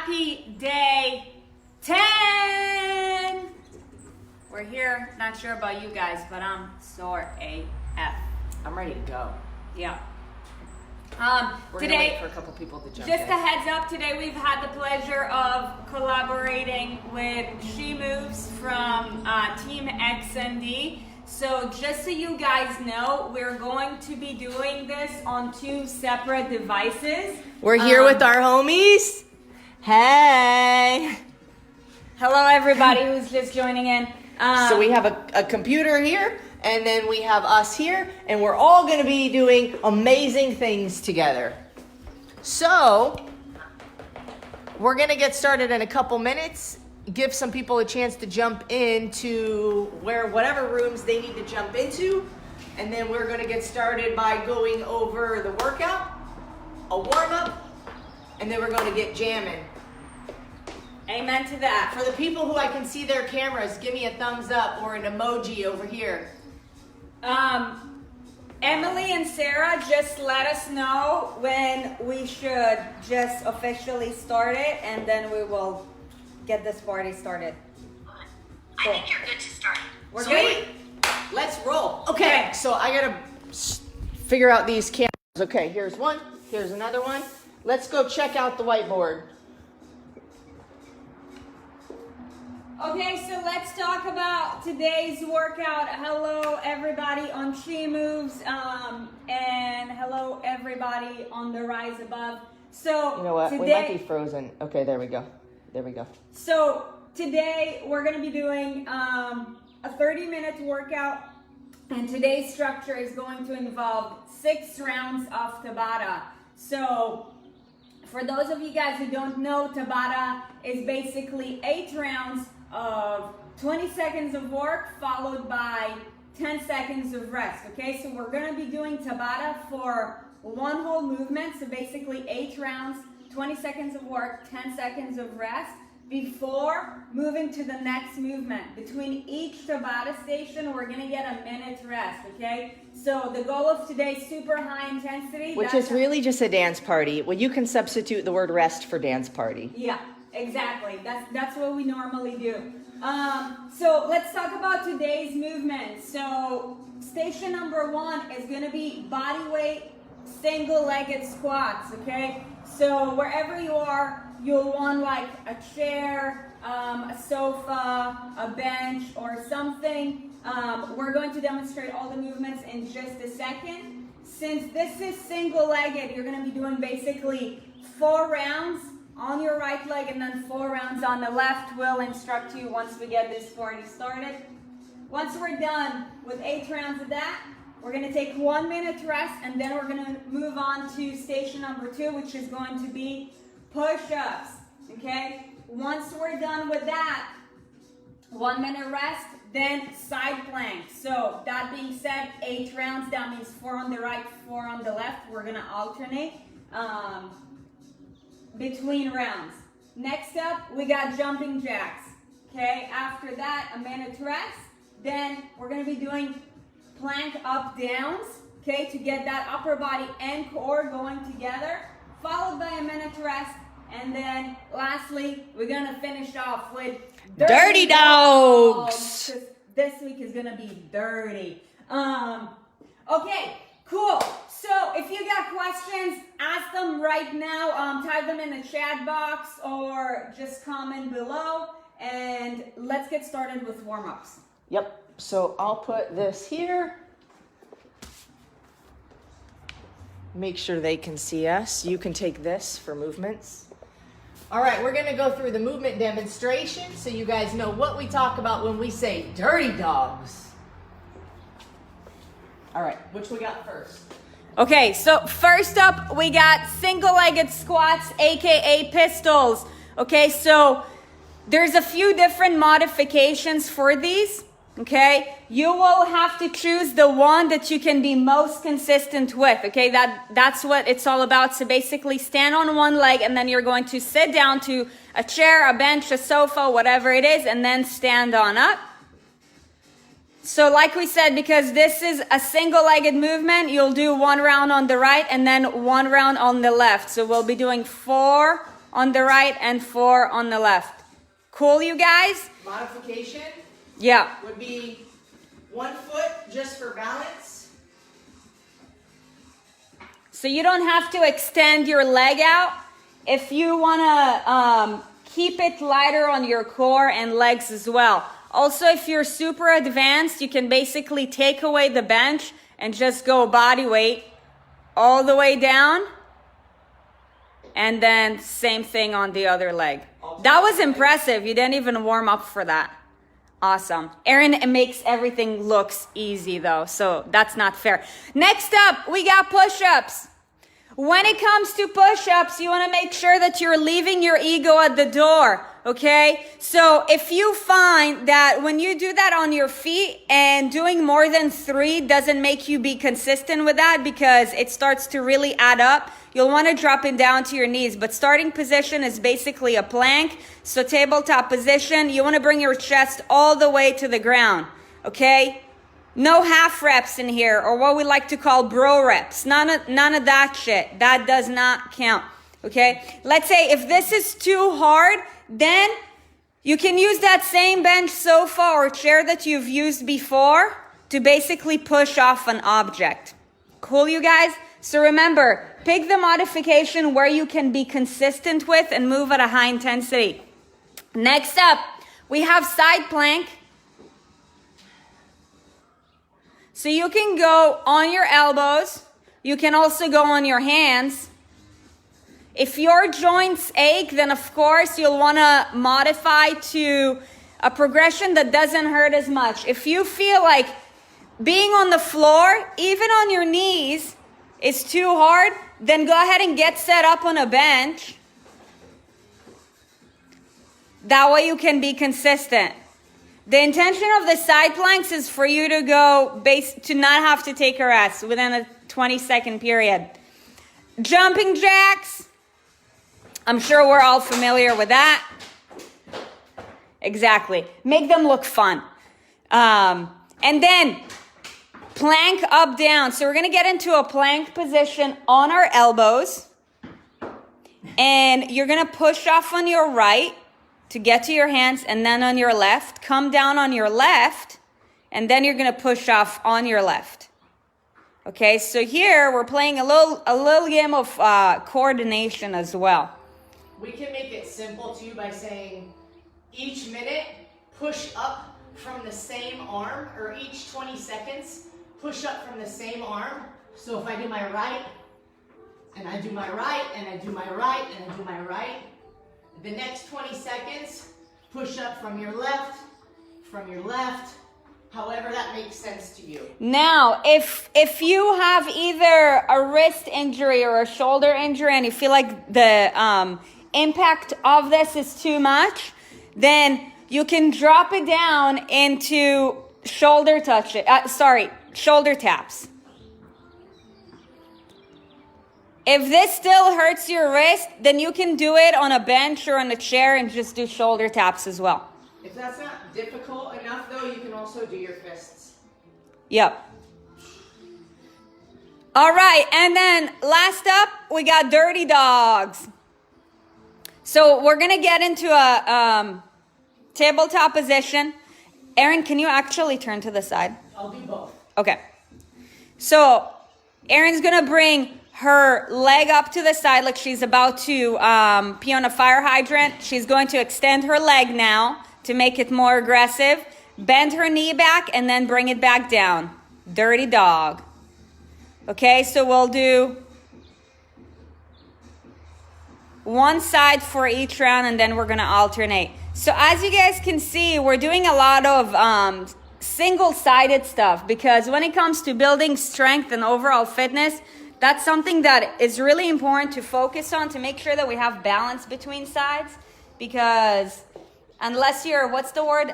Happy day 10. We're here. Not sure about you guys, but I'm sore AF. I'm ready to go. Yeah. We're today, gonna wait for a couple people to jump just in. a heads up, today we've had the pleasure of collaborating with She Moves from Team XND. So just so you guys know, we're going to be doing this on 2 separate devices. We're here with our homies. Hey. Hello everybody who's just joining in. So we have a computer here, and then we have us here, and we're all going to be doing amazing things together. So we're going to get started in a couple minutes. Give some people a chance to jump into whatever rooms they need to jump into. And then we're going to get started by going over the workout, a warm-up, and then we're going to get jamming. Amen to that. For the people who I can see their cameras, give me a thumbs up or an emoji over here. Emily and Sarah, just let us know when we should just officially start it, and then we will get this party started. I think you're good to start. We're Sweet. good? Let's roll. Okay, so I gotta figure out these cameras. Okay, here's one. Here's another one. Let's go check out the whiteboard. Okay, so let's talk about today's workout. Hello everybody on She Moves, and hello everybody on the Rise Above. So You know what? today, We might be frozen. Okay, there we go. There we go. So today we're going to be doing a 30-minute workout, and today's structure is going to involve 6 rounds of Tabata. So for those of you guys who don't know, Tabata is basically 8 rounds of 20 seconds of work followed by 10 seconds of rest. Okay, so we're going to be doing Tabata for one whole movement. So basically 8 rounds, 20 seconds of work, 10 seconds of rest before moving to the next movement. Between each Tabata station, we're going to get a minute rest, okay? So the goal of today's super high intensity. Which is really just a dance party. Well, you can substitute the word rest for dance party. Yeah, exactly. That's what we normally do. So let's talk about today's movement. So station number 1 is going to be bodyweight single-legged squats, okay? So wherever you are, you'll want like a chair, a sofa, a bench, or something. We're going to demonstrate all the movements in just a second. Since this is single-legged, you're going to be doing basically 4 rounds on your right leg and then 4 rounds on the left. We'll instruct you once we get this party started. Once we're done with 8 rounds of that, we're going to take 1 minute rest, and then we're going to move on to station number 2, which is going to be push-ups, okay? Once we're done with that, 1 minute rest, then side plank. So that being said, 8 rounds, that means 4 on the right, 4 on the left. We're going to alternate between rounds. Next up, we got jumping jacks, okay? After that, a minute rest. Then we're going to be doing plank up downs, okay, to get that upper body and core going together, followed by a minute rest. And then lastly, we're going to finish off with Dirty dogs. This week is going to be dirty. Okay, cool. So if you got questions, ask them right now. Type them in the chat box or just comment below. And let's get started with warm-ups. Yep. So I'll put this here. Make sure they can see us. You can take this for movements. All right, we're going to go through the movement demonstration so you guys know what we talk about when we say dirty dogs. All right, which we got first? Okay, so first up, we got single-legged squats, aka pistols. Okay, so there's a few different modifications for these. Okay, you will have to choose the one that you can be most consistent with. Okay, that's what it's all about. So basically stand on one leg, and then you're going to sit down to a chair, a bench, a sofa, whatever it is, and then stand on up. So like we said, because this is a single-legged movement, you'll do 1 round on the right and then 1 round on the left. So we'll be doing 4 on the right and 4 on the left. Cool, you guys? Modification Yeah. would be 1 foot just for balance. So you don't have to extend your leg out. If you want to keep it lighter on your core and legs as well. Also, if you're super advanced, you can basically take away the bench and just go body weight all the way down. And then same thing on the other leg. That was impressive. You didn't even warm up for that. Awesome. Erin, it makes everything looks easy though, so that's not fair. Next up, we got push-ups. When it comes to push-ups, you want to make sure that you're leaving your ego at the door, okay? So if you find that when you do that on your feet and doing more than 3 doesn't make you be consistent with that because it starts to really add up, you'll want to drop it down to your knees. But starting position is basically a plank. So tabletop position, you want to bring your chest all the way to the ground, okay? No half reps in here, or what we like to call bro reps. None of that shit. That does not count, okay? Let's say if this is too hard, then you can use that same bench, sofa, or chair that you've used before to basically push off an object. Cool, you guys? So remember, pick the modification where you can be consistent with and move at a high intensity. Next up, we have side plank. So you can go on your elbows. You can also go on your hands. If your joints ache, then of course you'll want to modify to a progression that doesn't hurt as much. If you feel like being on the floor, even on your knees, is too hard, then go ahead and get set up on a bench. That way you can be consistent. The intention of the side planks is for you to go to not have to take a rest within a 20-second period. Jumping jacks. I'm sure we're all familiar with that. Exactly. Make them look fun. And then plank up, down. So we're going to get into a plank position on our elbows. And you're going to push off on your right to get to your hands, and then on your left. Come down on your left, and then you're going to push off on your left. Okay, so here we're playing a little game of coordination as well. We can make it simple too by saying each minute push up from the same arm, or each 20 seconds push up from the same arm. So if I do my right, and I do my right, and I do my right, and I do my right, the next 20 seconds, push up from your left, however that makes sense to you. Now, if you have either a wrist injury or a shoulder injury and you feel like the impact of this is too much, then you can drop it down into shoulder taps. If this still hurts your wrist, then you can do it on a bench or on a chair and just do shoulder taps as well. If that's not difficult enough though, you can also do your fists. Yep. All right, and then last up, we got dirty dogs. So we're going to get into a tabletop position. Erin, can you actually turn to the side? I'll do both. Okay. So Erin's going to bring her leg up to the side like she's about to pee on a fire hydrant. She's going to extend her leg now to make it more aggressive. Bend her knee back and then bring it back down. Dirty dog. Okay, so we'll do one side for each round and then we're going to alternate. So as you guys can see, we're doing a lot of single-sided stuff because when it comes to building strength and overall fitness, that's something that is really important to focus on to make sure that we have balance between sides, because unless you're, what's the word?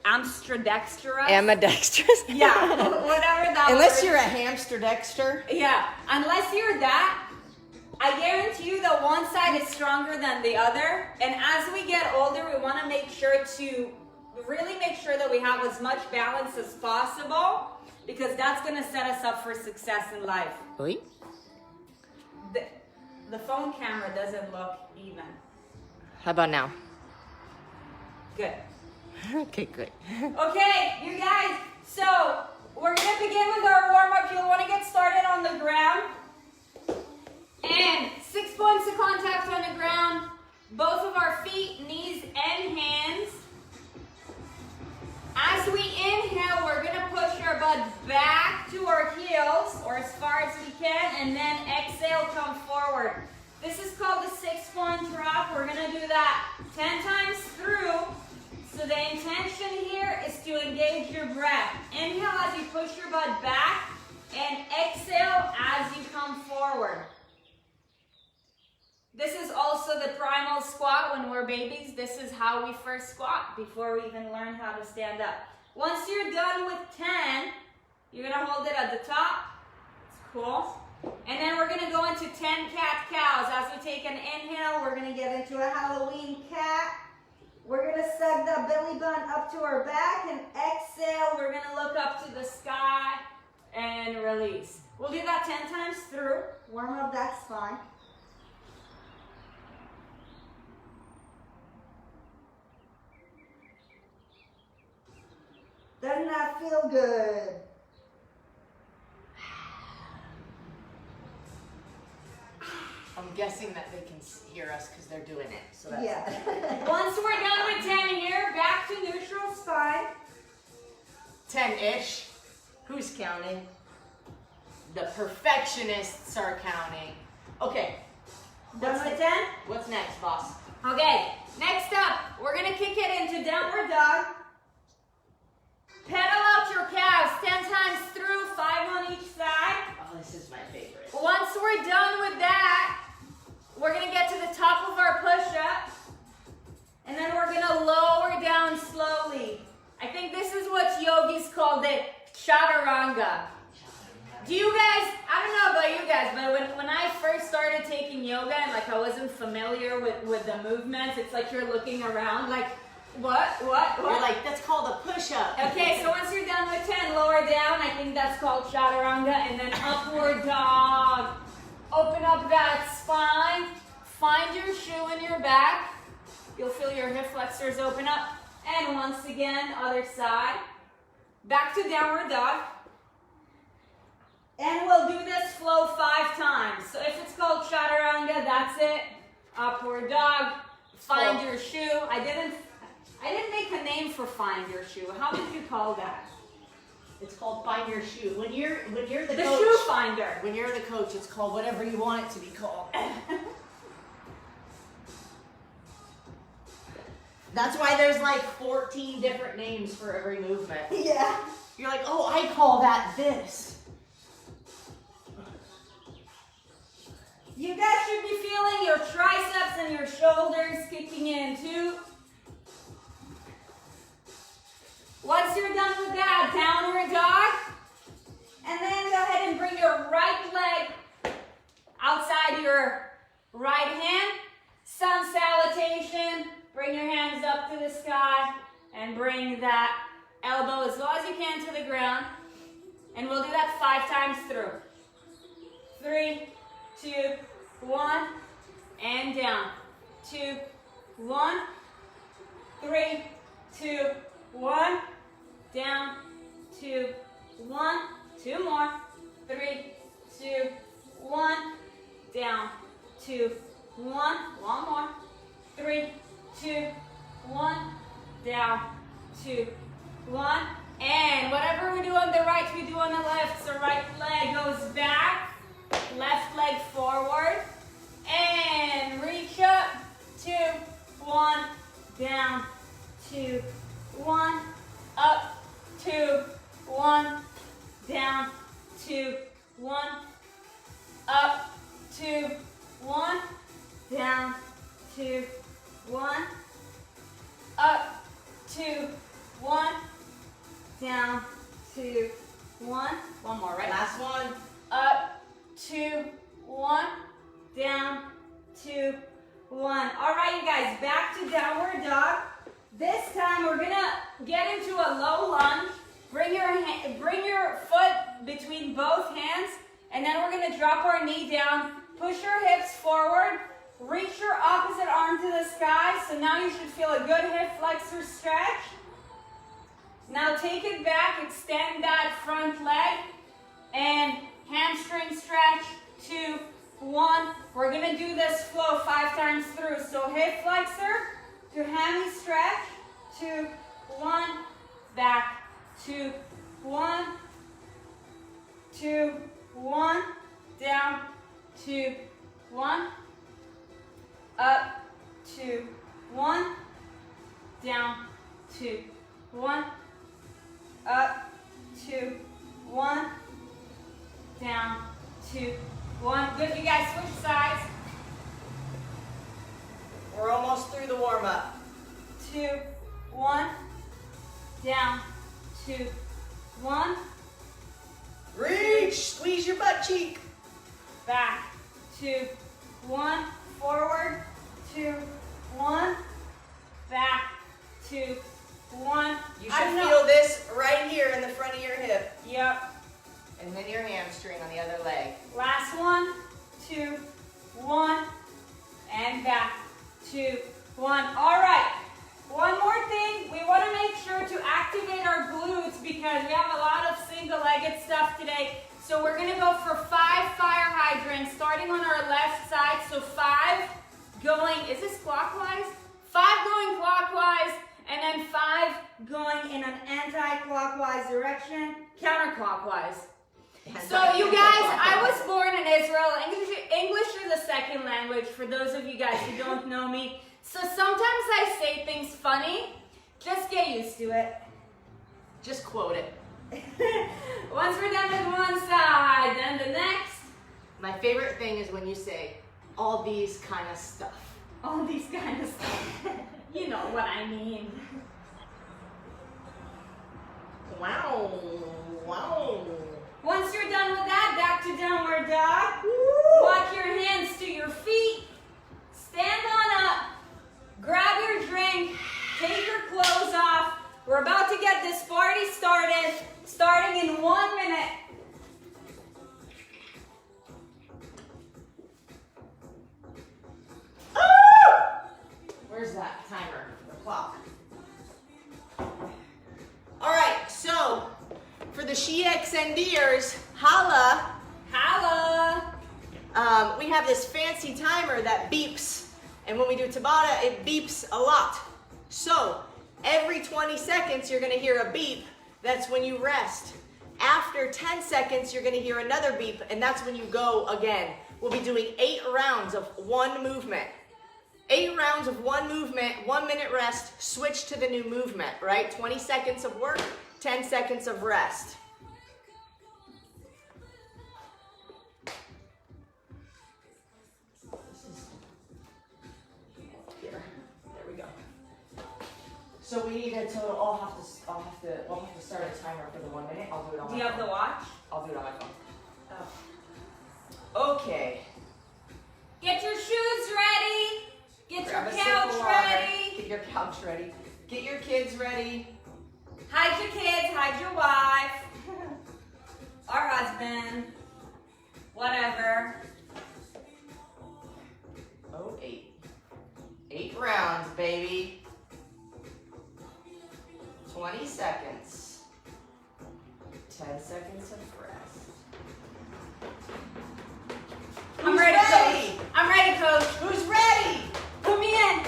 Ambidextrous? Ambidextrous? Yeah, whatever that Unless word. you're a hamster dexter. Yeah, unless you're that, I guarantee you that one side is stronger than the other. And as we get older, we want to make sure to really make sure that we have as much balance as possible, because that's going to set us up for success in life. Oui. The phone camera doesn't look even. How about now? Good. Okay, good. Okay, you guys, so we're gonna begin with our warm-up. You'll wanna get started on the ground. And 6 points of contact on the ground. Both of our feet, knees, and hands. As we inhale, we're gonna push our butt back to our heels, or as far as we can, and then exhale, come forward. This is called the 6-point drop. We're gonna do that 10 times through. So the intention here is to engage your breath. Inhale as you push your butt back, and exhale as you come forward. This is also the primal squat when we're babies. This is how we first squat before we even learn how to stand up. Once you're done with 10, you're gonna hold it at the top. It's cool. And then we're gonna go into 10 cat-cows. As we take an inhale, we're gonna get into a Halloween cat. We're gonna sag the belly button up to our back, and exhale, we're gonna look up to the sky and release. We'll do that 10 times through. Warm up that spine. Doesn't that feel good? I'm guessing that they can hear us because they're doing it. So that's Yeah. Once we're done with 10 here, back to neutral spine. 10-ish. Who's counting? The perfectionists are counting. Okay. Done with 10? What's next, boss? Okay, next up, we're gonna kick it into downward dog. Pedal out your calves 10 times through, 5 on each side. Oh, this is my favorite. Once we're done with that, we're gonna get to the top of our push-up, and then we're gonna lower down slowly. I think this is what yogis called it, chaturanga. Do you guys, I don't know about you guys, but when I first started taking yoga and like I wasn't familiar with the movements, it's like you're looking around like, what? You're like, that's called a push-up. Okay, so once you're done with 10, lower down. I think that's called chaturanga. And then upward dog. Open up that spine. Find your shoe in your back. You'll feel your hip flexors open up. And once again, other side. Back to downward dog. And we'll do this flow 5 times. So if it's called chaturanga, that's it. Upward dog. Find your shoe. I didn't make a name for find your shoe. How did you call that? It's called find your shoe. When you're the The coach, shoe finder. when you're the coach, it's called whatever you want it to be called. That's why there's like 14 different names for every movement. Yeah. You're like, oh, I call that this. You guys should be feeling your triceps and your shoulders kicking in too. Once you're done with that, downward dog. And then go ahead and bring your right leg outside your right hand. Sun salutation. Bring your hands up to the sky and bring that elbow as low as you can to the ground. And we'll do that 5 times through. 3, 2, 1, and down. 2, 1, 3, 2, 1, down. 2, 1, 2 more. 3, 2, 1, down. 2, 1, 1 more. 3, 2, 1, down. 2, 1, and whatever we do on the right, we do on the left. So right leg goes back. Left leg forward and reach up. 2, 1, down. 2, 1, up. 2, 1, down. 2, 1, up. 2, 1, down. 2, 1, up. 2, 1, down. 2, 1. One more, right? Last one. Up. 2, 1, down, 2, 1. All right, you guys, back to downward dog. This time we're gonna get into a low lunge. Bring your foot between both hands, and then we're gonna drop our knee down. Push your hips forward. Reach your opposite arm to the sky. So now you should feel a good hip flexor stretch. Now take it back, extend that front leg, and hamstring stretch, 2, 1. We're gonna do this flow 5 times through. So hip flexor to hammy stretch, 2, 1, back, 2, 1, 2, 1, down, 2, 1, up, 2, 1, down, 2, 1, up, 2, 1, down, 2, 1. Good, you guys switch sides. We're almost through the warm-up. 2, 1, down, 2, 1, Reach, squeeze your butt cheek. back, 2, 1, forward, 2, 1, back, 2, 1. You should feel this right here in the front of your hip. Yep. And then your hamstring on the other leg. Last one, 2, 1, and back, 2, 1. All right. One more thing, we want to make sure to activate our glutes because we have a lot of single-legged stuff today. So we're going to go for 5 fire hydrants starting on our left side. So 5 going, is this clockwise? 5 going clockwise, and then 5 going in an anti-clockwise direction, counterclockwise. So you guys, I was born in Israel. English is a second language for those of you guys who don't know me. So sometimes I say things funny. Just get used to it. Just quote it. Once we're done with one side, then the next. My favorite thing is when you say, all these kind of stuff. All these kind of stuff. You know what I mean. Wow, wow. Once you're done with that, back to downward dog. Walk your hands to your feet. Stand on up. Grab your drink. Take your clothes off. We're about to get this party started, starting in 1 minute. Where's that timer? The clock. All right, so for the SheXNDers, holla. Holla. We have this fancy timer that beeps, and when we do Tabata, it beeps a lot. So every 20 seconds, you're gonna hear a beep. That's when you rest. After 10 seconds, you're gonna hear another beep, and that's when you go again. We'll be doing 8 rounds of one movement. 8 rounds of one movement, 1 minute rest, switch to the new movement, right? 20 seconds of work, 10 seconds of rest. Here, there we go. So we need to, we'll have to start a timer for the 1 minute. I'll do it on my phone. Do you have the watch? I'll do it on my phone. Oh. Okay. Get your shoes ready. Get Grab your a sip couch of water. ready. Get your couch ready. Get your kids ready. Hide your kids, hide your wife. Or husband. Whatever. Oh, 8. 8 rounds, baby. 20 seconds. 10 seconds of rest. I'm ready, Coach. I'm ready, Coach. Who's ready? Put me in.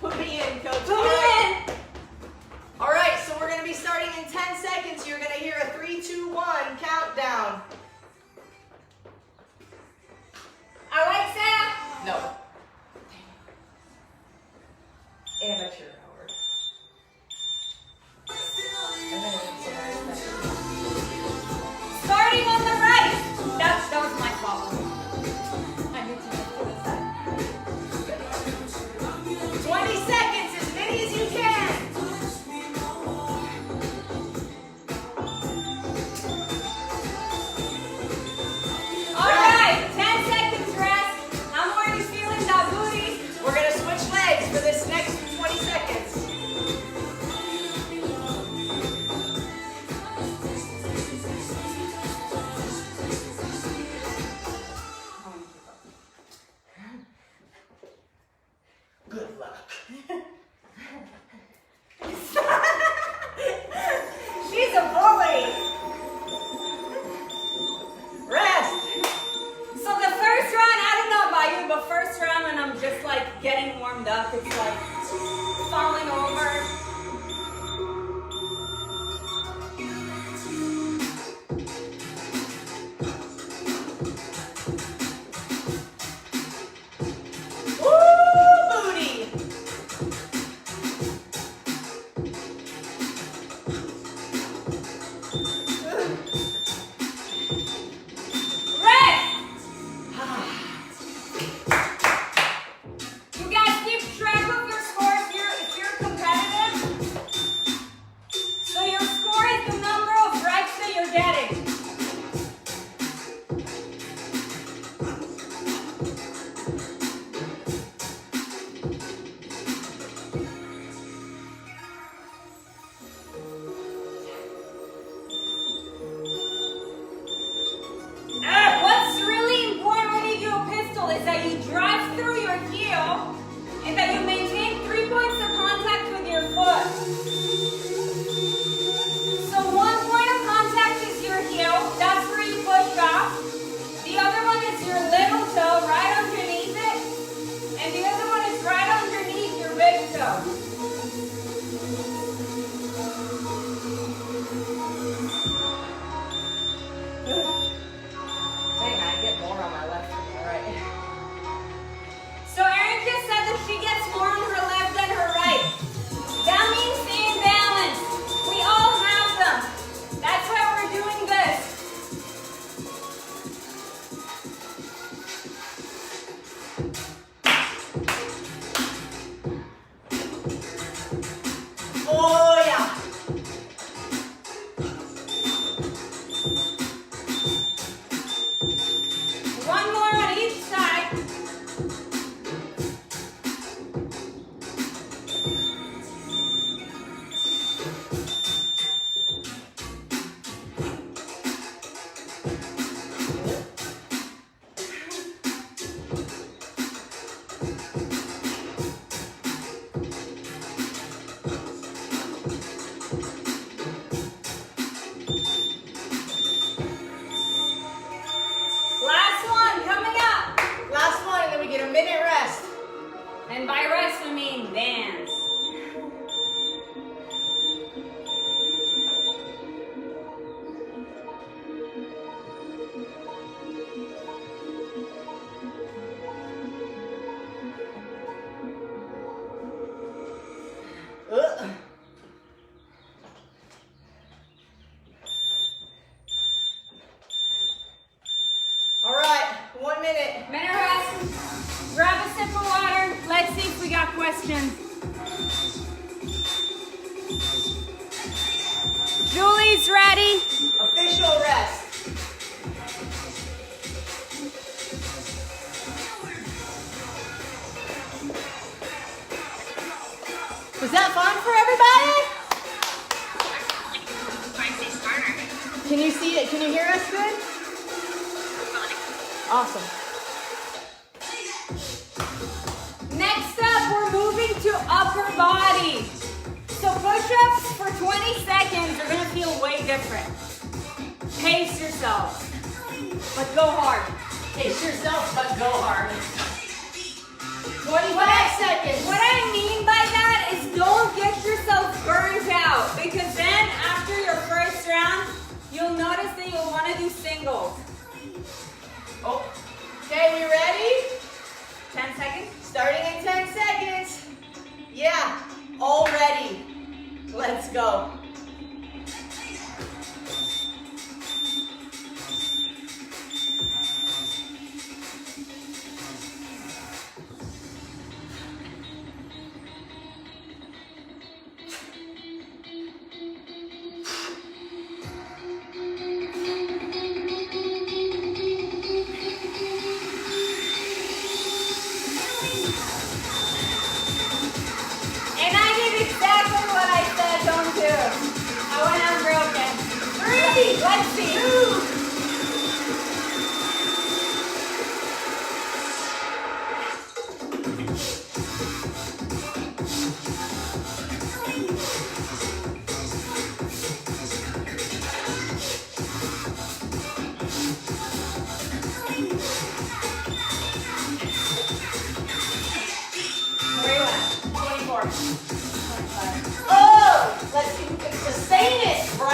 Put me in, Coach. Put me in. All right, so we're going to be starting in 10 seconds. You're going to hear a 3, 2, 1 countdown. Alexa. No. Amateur hour. And then it's Starting on the right. That was my fault. I need to get to the side. 20 seconds, as many as you can. All right, 10 seconds rest. How more are you feeling that booty? We're going to switch legs for this next 20 seconds. Good luck. She's a bully. Rest. So the first round, I don't know about you, but first round when I'm just like getting warmed up, it's like falling over. And by rest, I mean dance. All right, 1 minute. Minute rest. Grab a sip of water. Let's see if we got questions. Julie's ready. Official rest. Was that fun for everybody? Can you see it? Can you hear us good? Awesome. Next up, we're moving to upper body. So push-ups for 20 seconds are gonna feel way different. Pace yourself, but go hard. Pace yourself, but go hard. 25 seconds. What I mean by that is don't get yourself burnt out, because then after your first round, you'll notice that you'll want to do singles. Oh, okay, we ready? 10 seconds. Starting in 10 seconds. Yeah, all ready. Let's go. And I did exactly what I said don't do. I went unbroken. 3, let's see. 2. Oh, let's see if we can sustain it, bruh.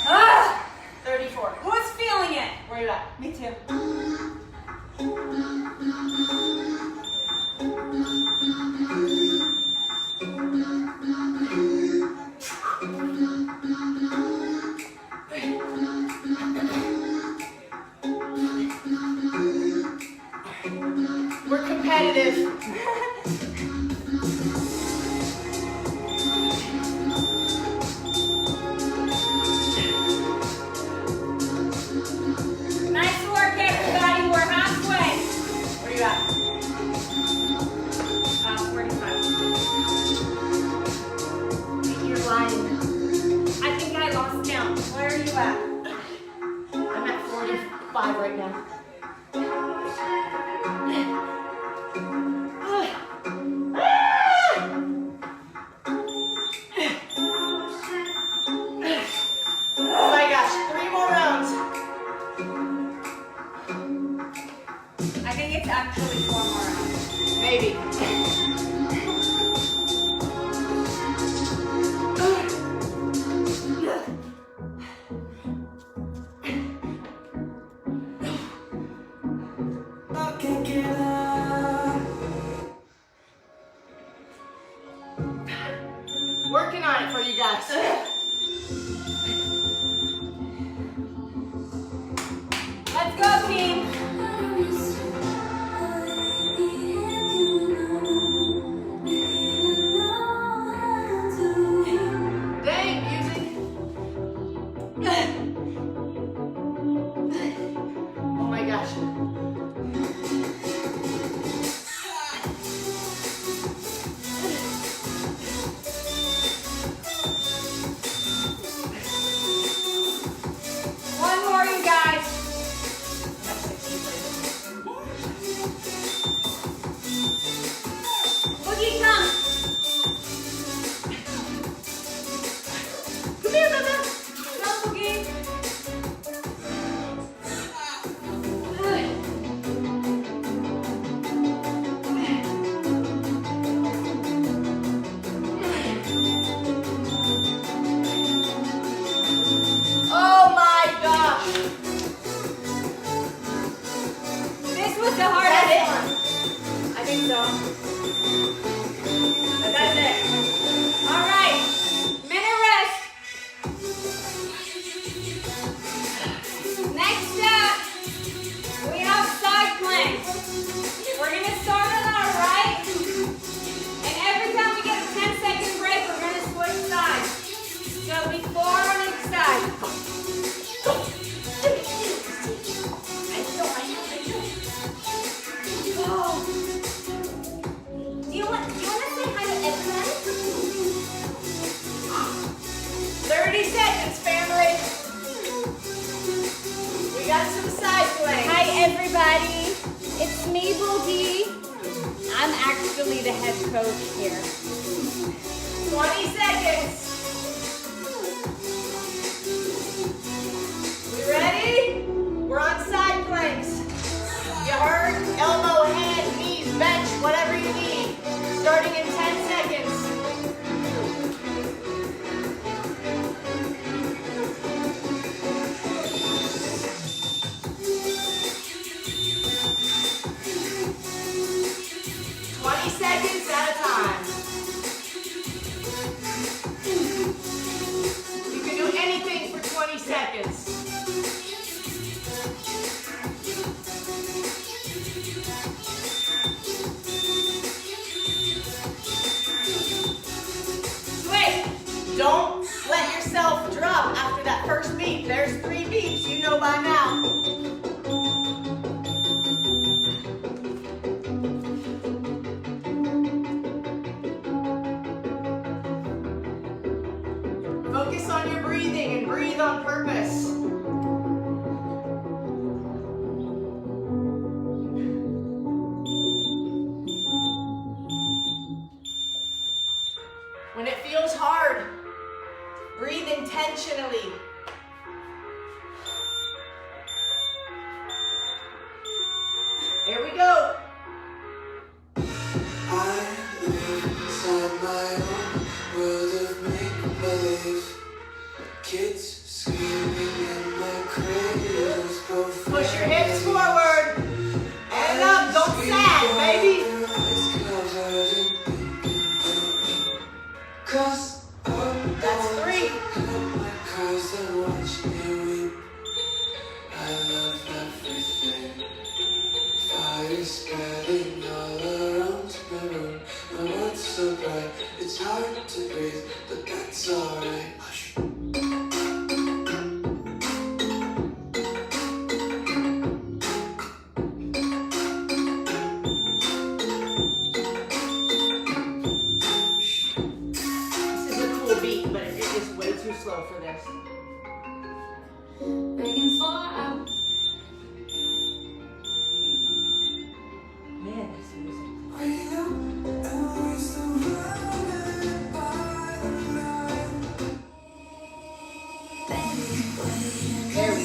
Ah! 34. Who's feeling it? Where you at? Me too. We're competitive. Nice work, everybody. We're halfway. Where you at? 45. You're lying. I think I lost count. Where are you at? I'm at 45 right now. Oh my gosh, 3 more rounds. I think it's actually 4 more rounds. Maybe. Working on it for you guys. Let's go, team. Dang, music. Oh my gosh. One more, you guys. Boogie, come. Come here, Mama. Come, Boogie. Oh my gosh. This was the That's hardest it? one. I think so. That's it. All right. Minute rest. Next up, we have side planks. We're going to start on our right. And every time we get a 10-second break, we're going to switch sides. So it'll be 4 on each side. Do you want to say hi to everybody? 30 seconds, family. We got some side planks. Hi everybody, it's me, Boogie. I'm actually the head coach here. 20 seconds. We ready? We're on side planks. You heard? Elbow, head, knees, bench, whatever you need. Starting in 10 seconds. Seconds at a time. You can do anything for 20 seconds. Wait, don't let yourself drop after that first beat. There's 3 beats, you know by now. Focus on your breathing and breathe on purpose.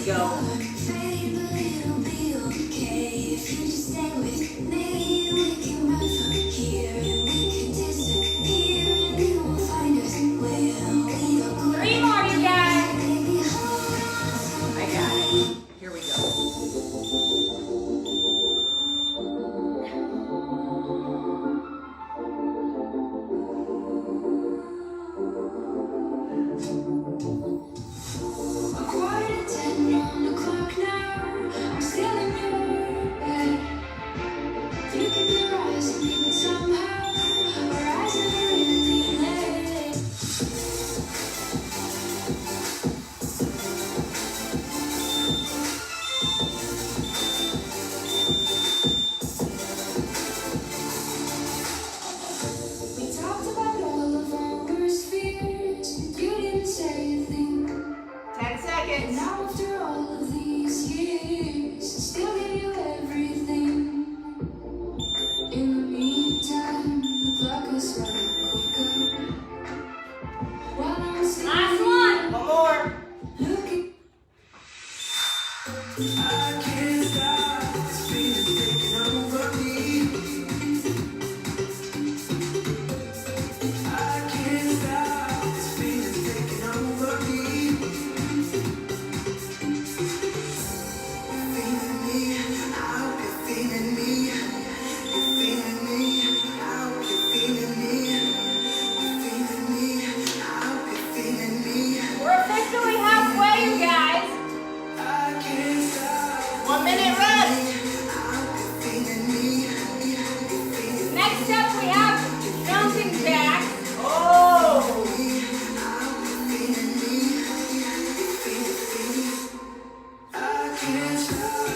go. Three more, you guys. I got it. Here we go. We talked about all of our worst fears. You didn't say a thing. 10 seconds. Now after all of these years, still give you everything. In the meantime, the clock is running quicker. While I'm sleeping, Last one. One more. looking. I can't stop this feeling taking over me. I can't stop this feeling taking over me. Feeling me, I hope you're feeling me. You're feeling me, I hope you're feeling me. You're feeling me, I hope you're feeling me. We're officially halfway, you guys. I can't stop. 1 minute rest. Next up, we have jumping jacks. Oh. I can't stop.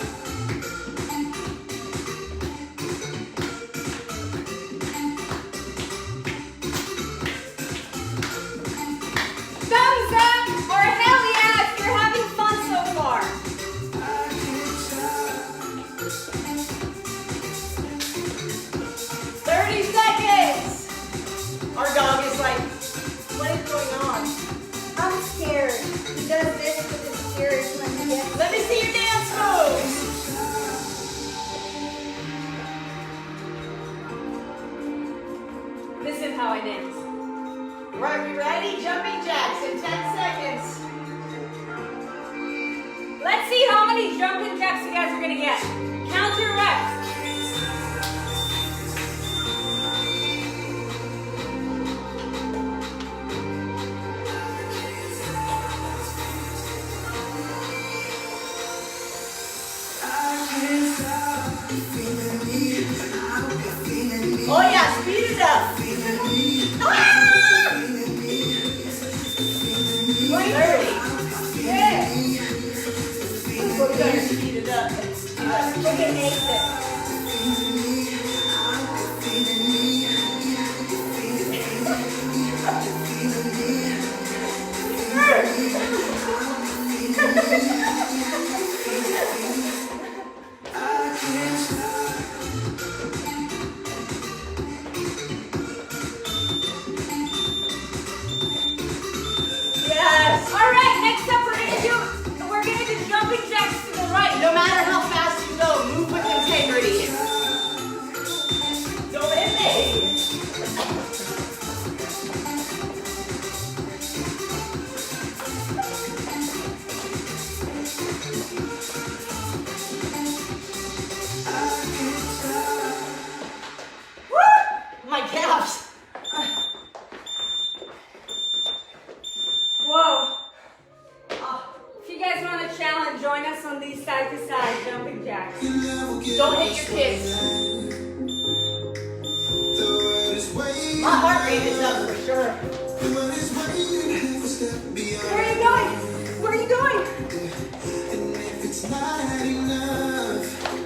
Thumbs up or hell yeah if you're having fun so far. I can't stop. 30 seconds. Our dog is like, what is going on? I'm scared. He does this with his ears when he gets. Let me see your dance moves. This is how I dance. Are we ready? Jumping jacks in 10 seconds. Let's see how many jumping jacks you guys are gonna get. Count your reps. I can't stop. Feeling me, I hope you're feeling me. Oh yeah, speed it up. Feeling me, Ah! feeling me. 30. Yeah. We gotta speed it up. Look at Nathan. I can't stop. Yes. All right, next up we're gonna do jumping jacks to the right. No matter how fast you go, move with integrity. Don't hit me. Woo! My calves. Whoa. If you guys want a challenge, join us on these side-to-side jumping jacks. Don't hit your kids. My heart rate is up for sure. Where are you going? Where are you going?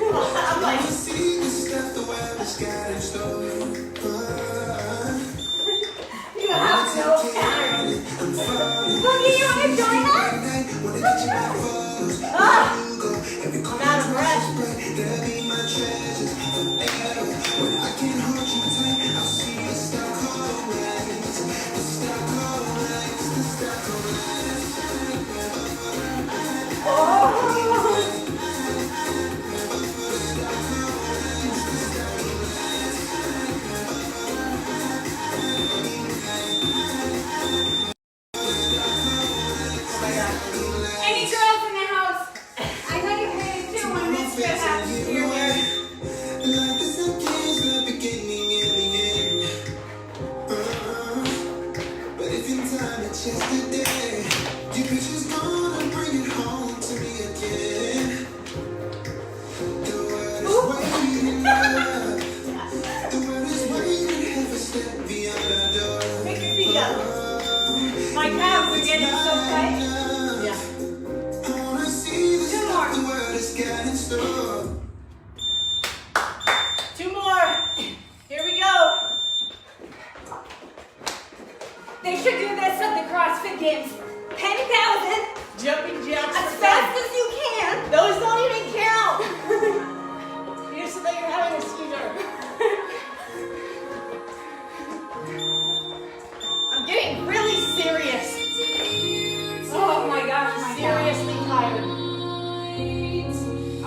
I'm like, you have no time. Boogie, you want to join us? Ah, I'm out of breath. Oh.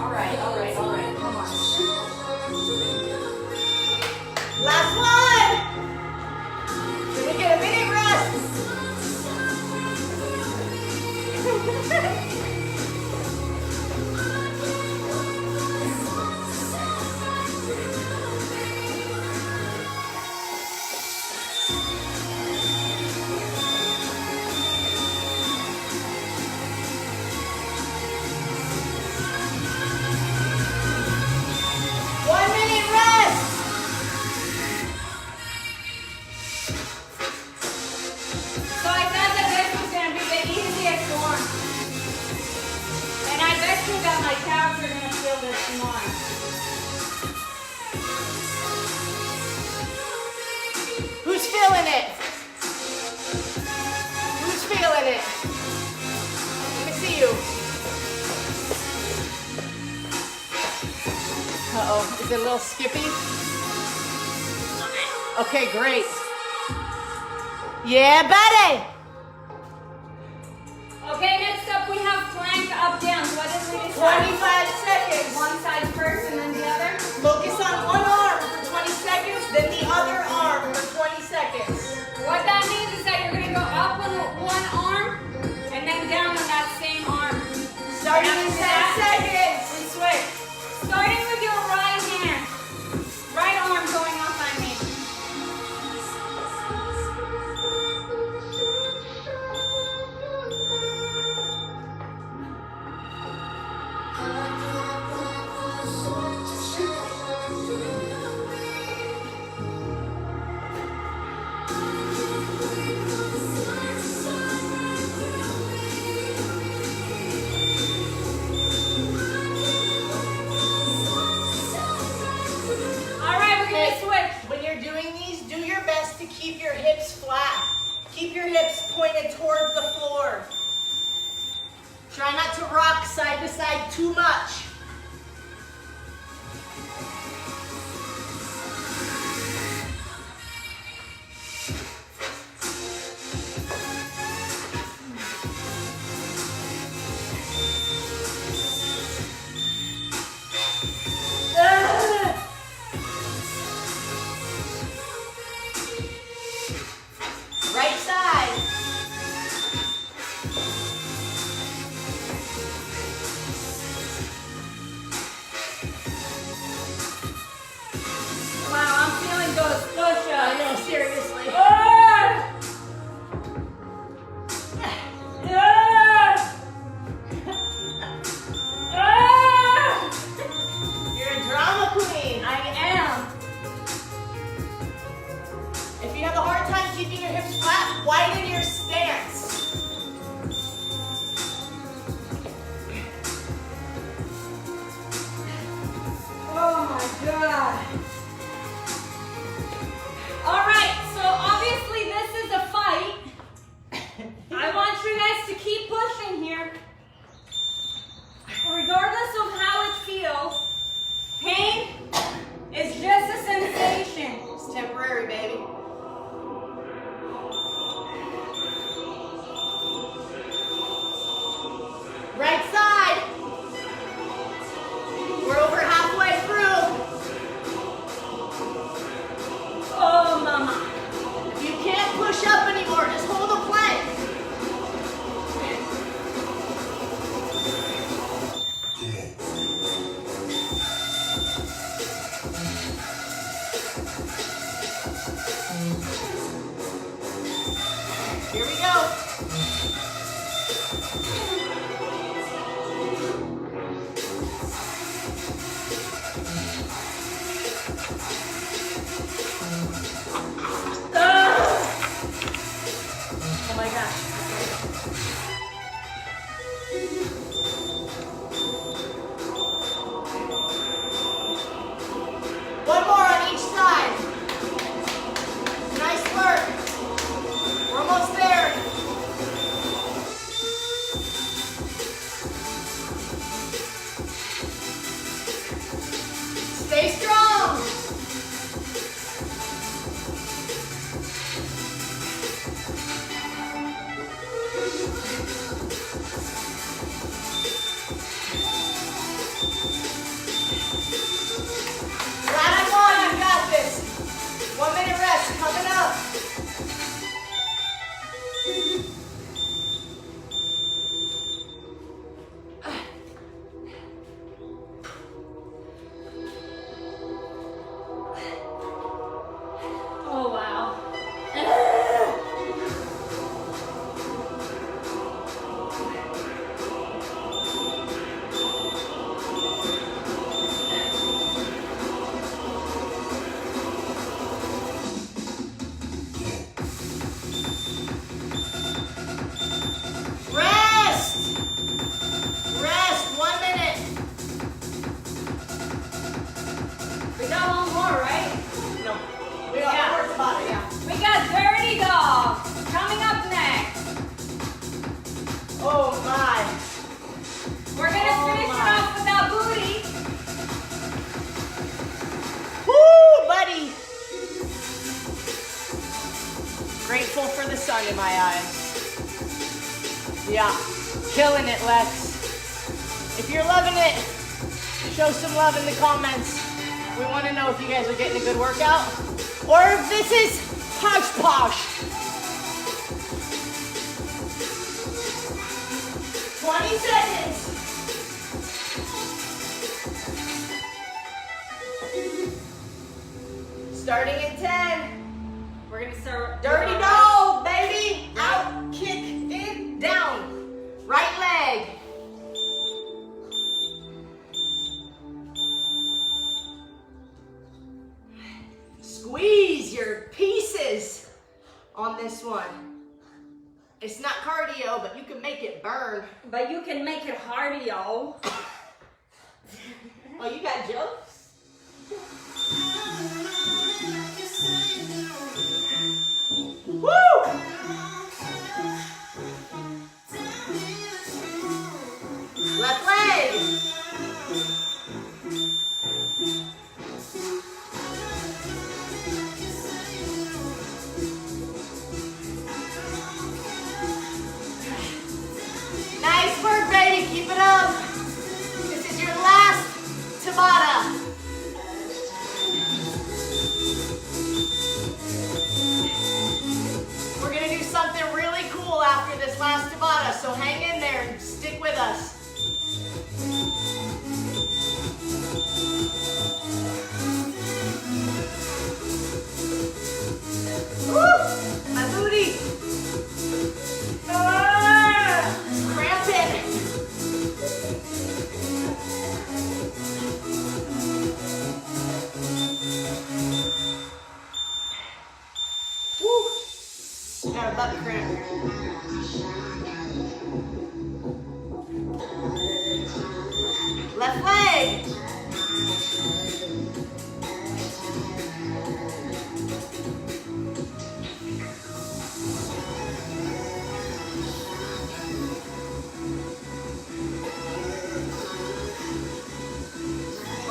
All right. Come on. Last one. Then we get a minute rest. Who's feeling it? Who's feeling it? Let me see you. Uh-oh, is it a little skippy? Okay, great. Yeah, buddy. Okay, next up we have plank up down. What did we decide? 25 seconds. One side first and then the other? Focus on one arm for 20 seconds, then the other arm for 20 seconds. What that means is that you're going to go up on one arm and then down on that same arm. Starting in 10 seconds. We switch. Starting with your right hand. Right arm going up, I mean. When you're doing these, do your best to keep your hips flat. Keep your hips pointed towards the floor. Try not to rock side to side too much. Right side. Wow, I'm feeling those push-ups. I know, seriously. Ah! Ah! Ah! You're a drama queen. I am. If you have a hard time keeping your hips flat, widen your stance. Oh my God. All right, so obviously this is a fight. I want you guys to keep pushing here. Regardless of how it feels, pain is just a sensation. It's temporary, baby. Right side. We're over halfway through. Oh, mama. If you can't push up anymore, just hold a plank. Here we go. Oh my gosh. One more on each side. Nice work. We're almost there. Stay strong. We're gonna finish it off with that booty. Woo, buddy. Grateful for the sun in my eyes. Yeah, killing it, Lex. If you're loving it, show some love in the comments. We want to know if you guys are getting a good workout or if this is hodgepodge. 20 seconds. Starting in 10. We're gonna start. Dirty dog, baby. Out, kick, in, down. Right leg. Squeeze your pieces on this one. It's not cardio, but you can make it burn. But you can make it cardio. Oh, you got jokes? Woo! Left leg. Nice work, baby. Keep it up. This is your last Tabata. We're gonna do something really cool after this last Tabata, so hang in there and stick with us. Woo! My booty! Cramping! Woo! Got a butt cramp. Left leg!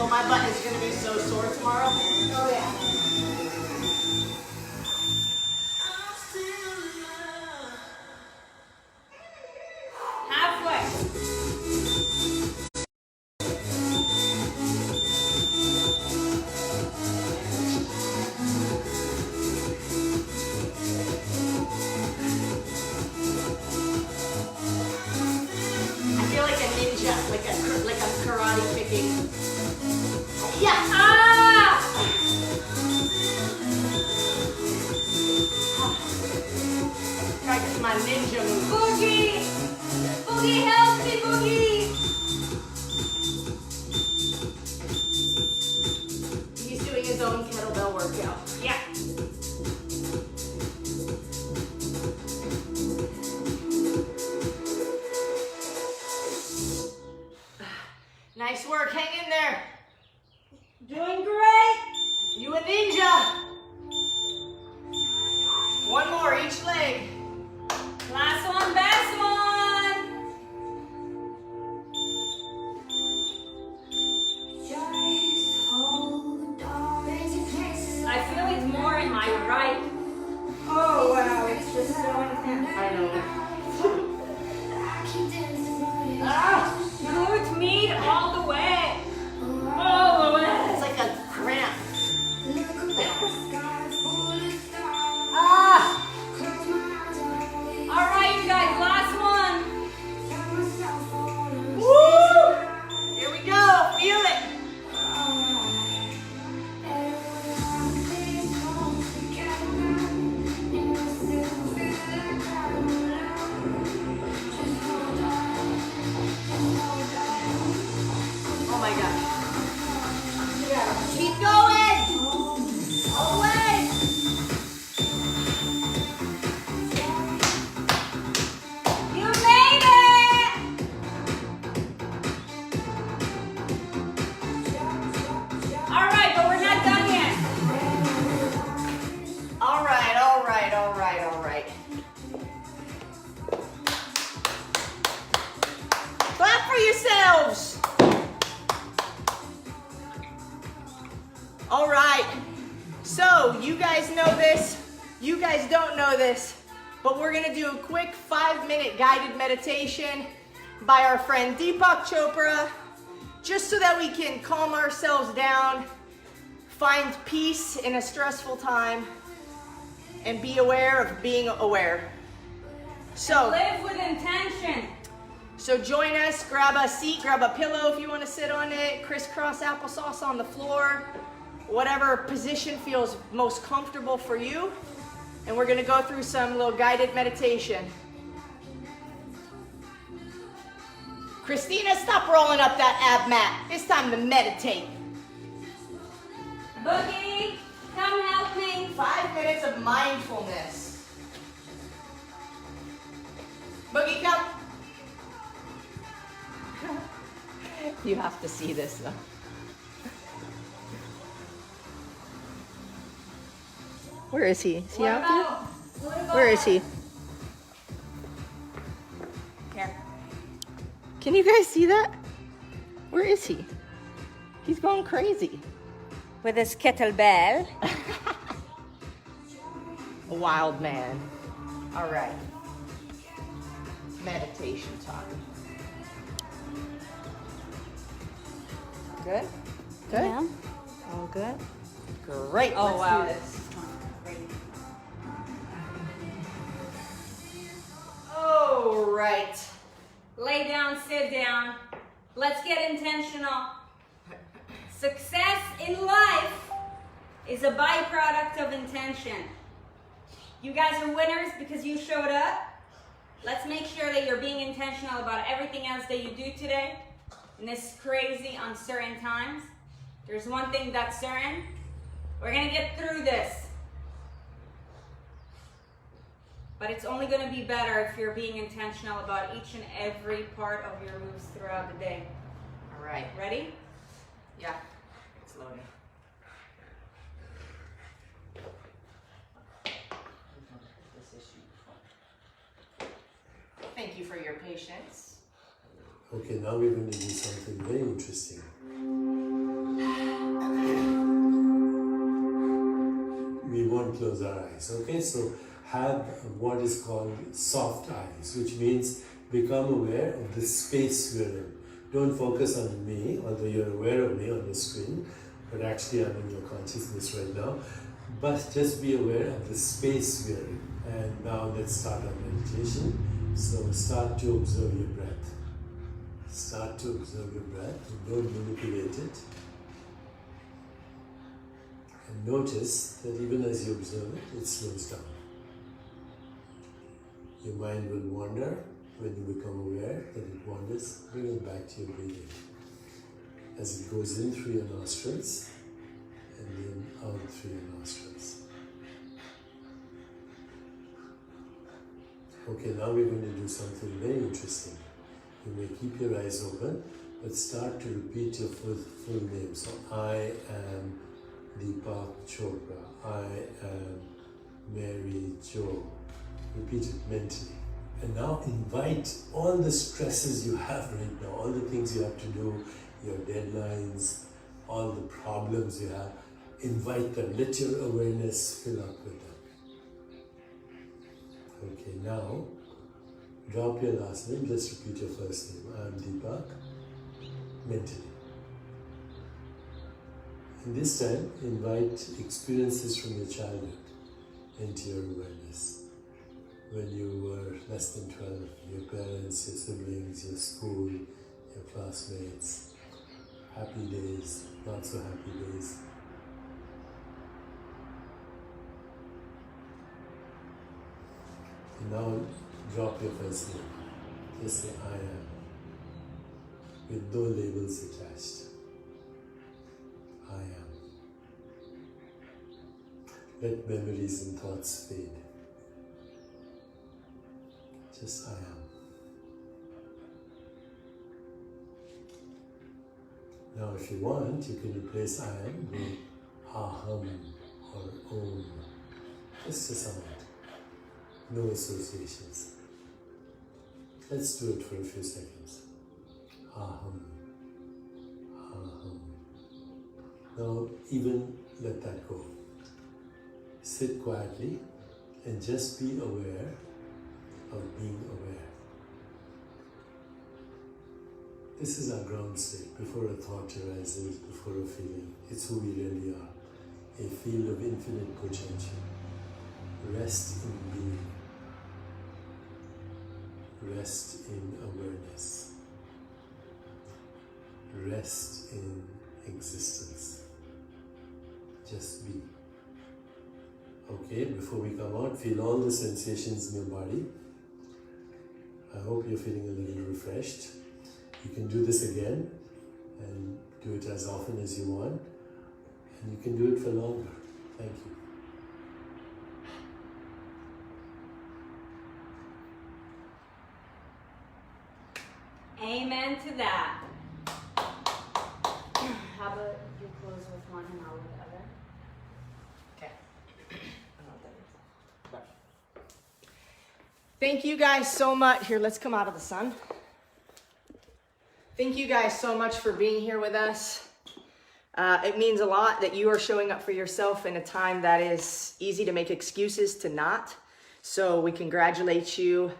Oh, my butt is gonna be so sore tomorrow. Oh yeah. Halfway. I feel like a ninja, like I'm karate kicking. Yeah. Ah! Practice my ninja move. Boogie! Boogie, help me, Boogie! He's doing his own kettlebell workout. Yeah. Nice work. Hang in there. Doing great! You a ninja. One more each leg. Last one, best one! I feel it more in my right. Oh wow, it's just so intense. I know. Ah, good meat all the way. All the way. It's like a cramp. Ah! All right, you guys, All right. So you guys know this. You guys don't know this. But we're going to do a quick 5-minute guided meditation by our friend Deepak Chopra, just so that we can calm ourselves down, find peace in a stressful time, and be aware of being aware. So live with intention. So join us, grab a seat, grab a pillow if you want to sit on it, crisscross applesauce on the floor, whatever position feels most comfortable for you. And we're going to go through some little guided meditation. Christina, stop rolling up that ab mat. It's time to meditate. Boogie, come help me. 5 minutes of mindfulness. Boogie, come. You have to see this though. Where is he? Is he out there? Where is he? Here. Can you guys see that? Where is he? He's going crazy. With his kettlebell. A wild man. All right. Meditation time. Good? Good? Yeah. All good? Great. Oh, Let's wow. do this. All right. Lay down, sit down. Let's get intentional. Success in life is a byproduct of intention. You guys are winners because you showed up. Let's make sure that you're being intentional about everything else that you do today in this crazy, uncertain times. There's one thing that's certain. We're gonna get through this. But it's only gonna be better if you're being intentional about each and every part of your moves throughout the day. All right. Ready? Yeah. It's loading. Thank you for your patience. Okay, now we're going to do something very interesting. We won't close our eyes, okay? So have what is called soft eyes, which means become aware of the space we're in. Don't focus on me, although you're aware of me on the screen, but actually I'm in your consciousness right now. But just be aware of the space we're in. And now let's start our meditation. So start to observe your breath. Start to observe your breath. Don't manipulate it. And notice that even as you observe it, it slows down. Your mind will wander. When you become aware that it wanders, bring it back to your breathing. As it goes in through your nostrils and then out through your nostrils. Okay, now we're going to do something very interesting. You may keep your eyes open, but start to repeat your full name. So, I am Deepak Chopra. I am Mary Jo. Repeat it mentally. And now invite all the stresses you have right now, all the things you have to do, your deadlines, all the problems you have. Invite them. Let your awareness fill up with them. Okay, now drop your last name. Just repeat your first name. I am Deepak. Mentally. And this time, invite experiences from your childhood into your awareness. When you were less than 12, your parents, your siblings, your school, your classmates, happy days, not so happy days. And now drop your first name. Just say I am, with no labels attached. I am. Let memories and thoughts fade. Just I am. Now if you want, you can replace I am with aham or om. Just a sound. No associations. Let's do it for a few seconds. Aham. Aham. Now even let that go. Sit quietly and just be aware of being aware. This is our ground state, before a thought arises, before a feeling. It's who we really are, a field of infinite potential. Rest in being. Rest in awareness. Rest in existence. Just be. Okay, before we come out, feel all the sensations in your body. I hope you're feeling a little refreshed. You can do this again and do it as often as you want, and you can do it for longer. Thank you. Amen to that. How about you close with one and I'll with the other? Okay. Thank you guys so much. Here, let's come out of the sun. Thank you guys so much for being here with us. It means a lot that you are showing up for yourself in a time that is easy to make excuses to not. So we congratulate you.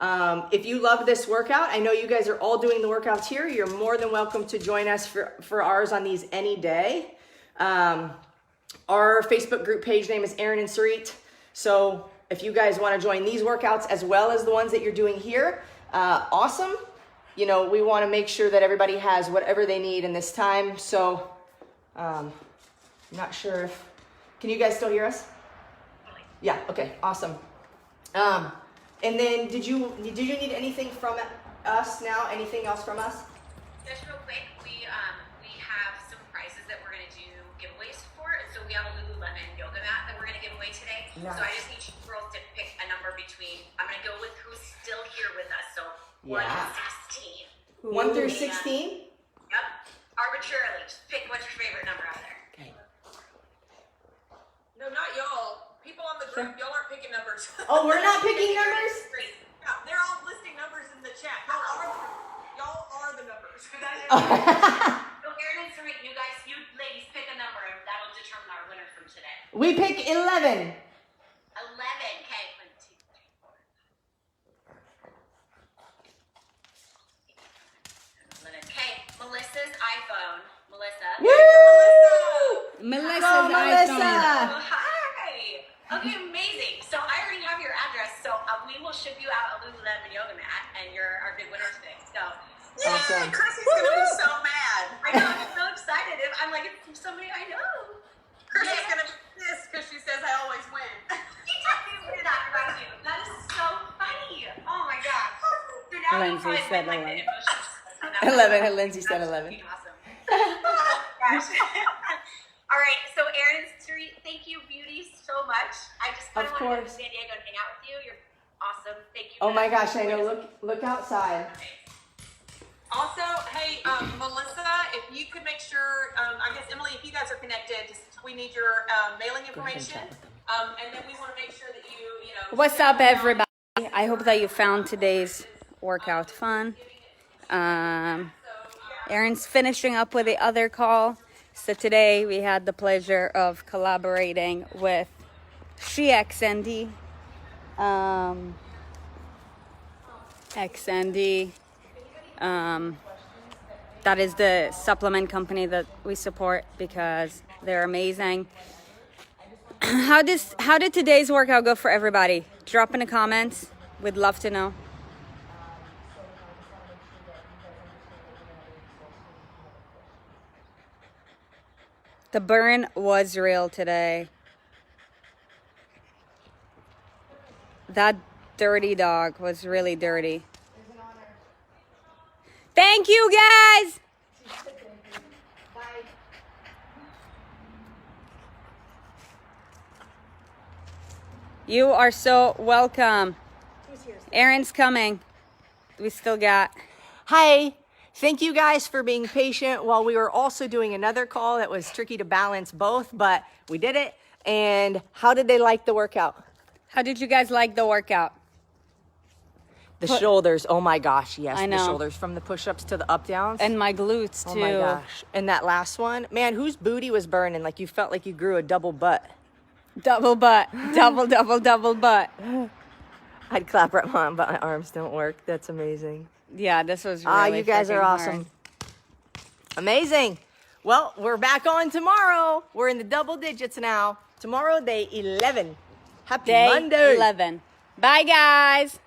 If you love this workout, I know you guys are all doing the workouts here. You're more than welcome to join us for ours on these any day. Our Facebook group page name is Erin Sarit. So if you guys want to join these workouts as well as the ones that you're doing here, awesome. You know, we want to make sure that everybody has whatever they need in this time. So I'm not sure if, can you guys still hear us? Yeah, okay, awesome. And then did you need anything from us now? Anything else from us? Just real quick, we have some prizes that we're gonna do giveaways for, and so we have a Lululemon yoga mat that we're gonna give away today. Nice. So I just need you girls to pick a number between. I'm gonna go with who's still here with us. So Yeah. 1 to 16. 1 through 16? Yep. Arbitrarily, just pick what's your favorite number out there. Okay. No, not y'all. People on the group, y'all aren't picking numbers. Oh, we're not picking numbers? Yeah, they're all listing numbers in the chat. Y'all are the numbers. So Erin and Sarit, you ladies pick a number, and that'll determine our winner from today. We pick 11. 11. Okay. 1, 2, 3, 4. 11. Okay. Melissa's iPhone. Melissa. Woo! Melissa's Go, Melissa! Oh, hi. Okay, amazing. So I already have your address, so we will ship you out a Lululemon yoga mat, and you're our big winner today. So Awesome. Chrissy's gonna be so mad. I know, I'm so excited. I'm like, it's from somebody I know. Chrissy's gonna be pissed because she says I always win. He talked me into that about you. That is so funny. Oh my god. So now Lindsay you said probably 11. 11. Lindsay said 11. Awesome. Oh, gosh. All right, so Erin Sarit, thank you, beauties, so much. I just kind Of of want to go to course. San Diego and hang out with you. You're awesome. Thank you. Oh my guys. gosh, I know. Look outside. Also, hey, Melissa, if you could make sure, I guess Emily, if you guys are connected, we need your mailing information, and then we want to make sure that you know. What's up, everybody? I hope that you found today's workout fun. Erin's finishing up with the other call. So today we had the pleasure of collaborating with XND. XND. That is the supplement company that we support because they're amazing. How did today's workout go for everybody? Drop in the comments. We'd love to know. The burn was real today. That dirty dog was really dirty. Thank you, guys. You are so welcome. Erin's coming. We still got. Hi. Thank you guys for being patient while we were also doing another call that was tricky to balance both, but we did it. And how did they like the workout? How did you guys like the workout? The shoulders, oh my gosh, yes. I know. The shoulders from the push-ups to the up-downs. And my glutes too. Oh my gosh. And that last one, man, whose booty was burning? Like you felt like you grew a double butt. Double butt. double butt. I'd clap right on, but my arms don't work. That's amazing. Yeah, this was really You guys are freaking awesome. hard. Amazing. Well, we're back on tomorrow. We're in the double digits now. Tomorrow, day 11. Happy Day Monday. 11. Bye, guys.